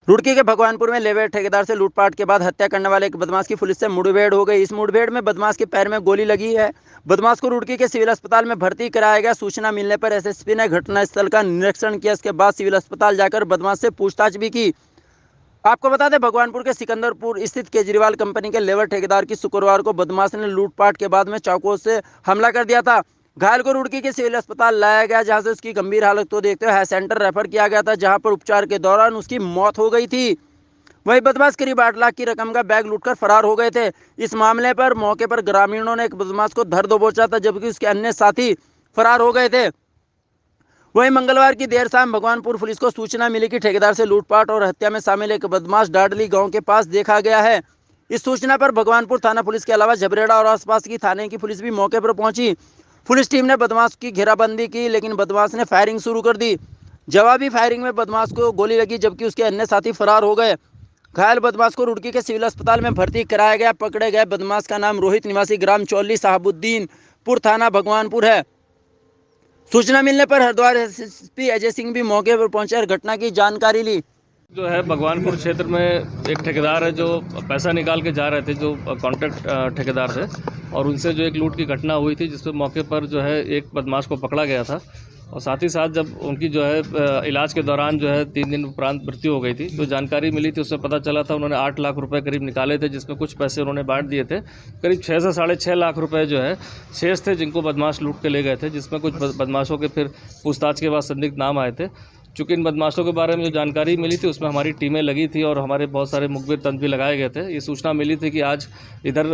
रुड़की के भगवानपुर में लेबर ठेकेदार से लूटपाट के बाद हत्या करने वाले एक बदमाश की पुलिस से मुठभेड़ हो गई। इस मुठभेड़ में बदमाश के पैर में गोली लगी है। बदमाश को रुड़की के सिविल अस्पताल में भर्ती कराया गया। सूचना मिलने पर एसएसपी ने घटनास्थल का निरीक्षण किया। इसके बाद सिविल अस्पताल जाकर बदमाश से पूछताछ भी की। आपको बता दें, भगवानपुर के सिकंदरपुर स्थित केजरीवाल कंपनी के लेबर ठेकेदार की शुक्रवार को बदमाश ने लूटपाट के बाद में चाकू से हमला कर दिया था। घायल को रुड़की के सिविल अस्पताल लाया गया, जहां से उसकी गंभीर हालत को देखते हुए हेल्थ सेंटर रेफर किया गया था, जहां पर उपचार के दौरान उसकी मौत हो गई थी। वही बदमाश करीब 8 लाख की रकम का बैग लूटकर फरार हो गए थे। इस मामले पर मौके पर ग्रामीणों ने एक बदमाश को धर दबोचा था, जबकि उसके अन्य साथी फरार हो गए थे। वहीं मंगलवार की देर शाम भगवानपुर पुलिस को सूचना मिली कि ठेकेदार से लूटपाट और हत्या में शामिल एक बदमाश डाडली गांव के पास देखा गया है। इस सूचना पर भगवानपुर थाना पुलिस के अलावा झबरेड़ा और आसपास की थाने की पुलिस भी मौके पर पहुंची। पुलिस टीम ने बदमाश की घेराबंदी की, लेकिन बदमाश ने फायरिंग शुरू कर दी। जवाबी फायरिंग में बदमाश को गोली लगी, जबकि उसके अन्य साथी फरार हो गए। घायल बदमाश को रुड़की के सिविल अस्पताल में भर्ती कराया गया। पकड़े गए बदमाश का नाम रोहित निवासी ग्राम चौली साहबुद्दीनपुर थाना भगवानपुर है। सूचना मिलने पर हरिद्वार एसएसपी अजय सिंह भी मौके पर पहुंचे और घटना की जानकारी ली। जो है भगवानपुर क्षेत्र में एक ठेकेदार है जो पैसा निकाल के जा रहे थे, जो कॉन्ट्रैक्ट ठेकेदार थे, और उनसे जो एक लूट की घटना हुई थी, जिसपे मौके पर जो है एक बदमाश को पकड़ा गया था। और साथ ही साथ जब उनकी जो है इलाज के दौरान जो है 3 दिन उपरांत मृत्यु हो गई थी, जो जानकारी मिली थी उससे पता चला था उन्होंने 8 लाख रुपए करीब निकाले थे, जिसमें कुछ पैसे उन्होंने बांट दिए थे। करीब 6 से 6.5 लाख रुपए जो है शेष थे, जिनको बदमाश लूट के ले गए थे, जिसमें कुछ बदमाशों के फिर पूछताछ के बाद संदिग्ध नाम आए थे। चूँकि इन बदमाशों के बारे में जो जानकारी मिली थी उसमें हमारी टीमें लगी थी और हमारे बहुत सारे मुखबिर तंत्र भी लगाए गए थे। ये सूचना मिली थी कि आज इधर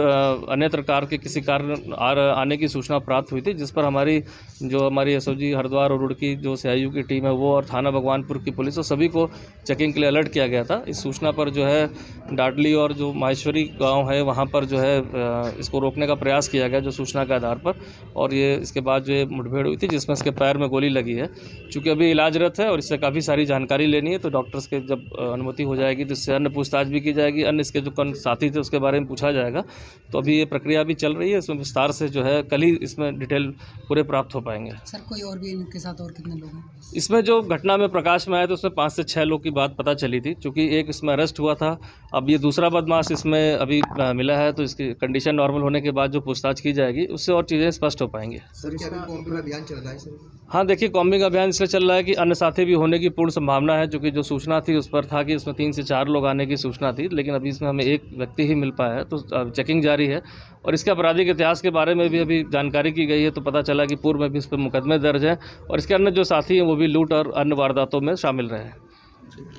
अन्यत्र कार के किसी कारण आने की सूचना प्राप्त हुई थी, जिस पर हमारी एसओजी हरिद्वार और रुड़की जो सीआईयू की टीम है वो और थाना भगवानपुर की पुलिस और सभी को चेकिंग के लिए अलर्ट किया गया था। इस सूचना पर जो है डाडली और जो माहेश्वरी गाँव है वहाँ पर जो है इसको रोकने का प्रयास किया गया, जो सूचना के आधार पर। और ये इसके बाद जो मुठभेड़ हुई थी, जिसमें इसके पैर में गोली लगी है। चूँकि अभी इलाजरत है और से काफ़ी सारी जानकारी लेनी है, तो डॉक्टर्स के जब अनुमति हो जाएगी तो इससे अन्य पूछताछ भी की जाएगी, अन्य इसके जो साथी थे उसके बारे में पूछा जाएगा। तो अभी ये प्रक्रिया भी चल रही है, इसमें विस्तार से जो है कल ही इसमें डिटेल पूरे प्राप्त हो पाएंगे। सर, कोई और भी इनके साथ और कितने लोग हैं? इसमें जो घटना में प्रकाश में आया तो उसमें 5 से 6 लोग की बात पता चली थी, चूँकि एक इसमें अरेस्ट हुआ था। अब ये दूसरा बदमाश इसमें अभी मिला है, तो इसकी कंडीशन नॉर्मल होने के बाद जो पूछताछ की जाएगी उससे और चीज़ें स्पष्ट हो पाएंगी। सर, क्या अभी कॉम्बिंग अभियान चल रहा है सर? हाँ, देखिए, कॉम्बिंग अभियान इसलिए चल रहा है कि अन्य साथी भी होने की पूर्ण संभावना है, क्योंकि जो सूचना थी उस पर था कि इसमें 3 से 4 लोग आने की सूचना थी, लेकिन अभी इसमें हमें एक व्यक्ति ही मिल पाया है, तो चेकिंग जारी है। और इसके आपराधिक इतिहास के बारे में भी अभी जानकारी की गई है, तो पता चला कि पूर्व में भी इस पर मुकदमे दर्ज हैं और इसके अन्य जो साथी हैं वो भी लूट और अन्य वारदातों में शामिल रहे हैं।